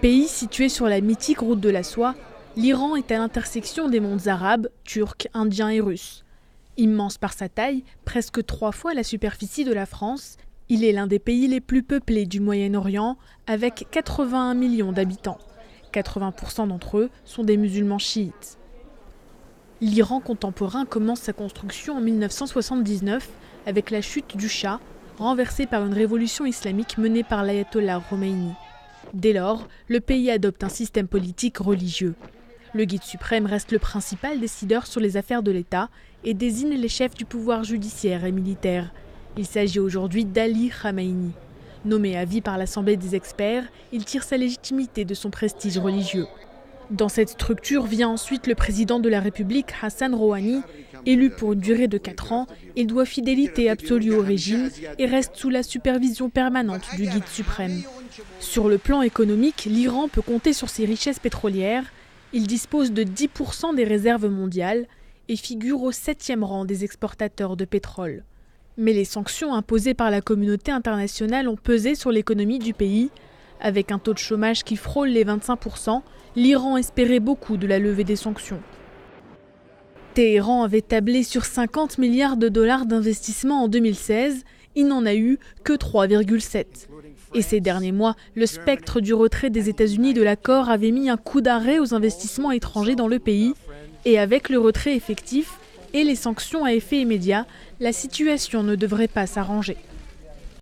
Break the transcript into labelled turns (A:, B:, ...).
A: Pays situé sur la mythique route de la soie, l'Iran est à l'intersection des mondes arabes, turcs, indiens et russes. Immense par sa taille, presque 3 fois la superficie de la France, il est l'un des pays les plus peuplés du Moyen-Orient, avec 81 millions d'habitants. 80% d'entre eux sont des musulmans chiites. L'Iran contemporain commence sa construction en 1979 avec la chute du Shah, renversé par une révolution islamique menée par l'ayatollah Khomeini. Dès lors, le pays adopte un système politique religieux. Le guide suprême reste le principal décideur sur les affaires de l'État et désigne les chefs du pouvoir judiciaire et militaire. Il s'agit aujourd'hui d'Ali Khamenei. Nommé à vie par l'Assemblée des experts, il tire sa légitimité de son prestige religieux. Dans cette structure vient ensuite le président de la République, Hassan Rouhani. Élu pour une durée de 4 ans, il doit fidélité absolue au régime et reste sous la supervision permanente du guide suprême. Sur le plan économique, l'Iran peut compter sur ses richesses pétrolières. Il dispose de 10% des réserves mondiales et figure au 7e rang des exportateurs de pétrole. Mais les sanctions imposées par la communauté internationale ont pesé sur l'économie du pays. Avec un taux de chômage qui frôle les 25%, l'Iran espérait beaucoup de la levée des sanctions. Téhéran avait tablé sur 50 milliards de dollars d'investissement en 2016, il n'en a eu que 3,7. Et ces derniers mois, le spectre du retrait des États-Unis de l'accord avait mis un coup d'arrêt aux investissements étrangers dans le pays. Et avec le retrait effectif et les sanctions à effet immédiat, la situation ne devrait pas s'arranger.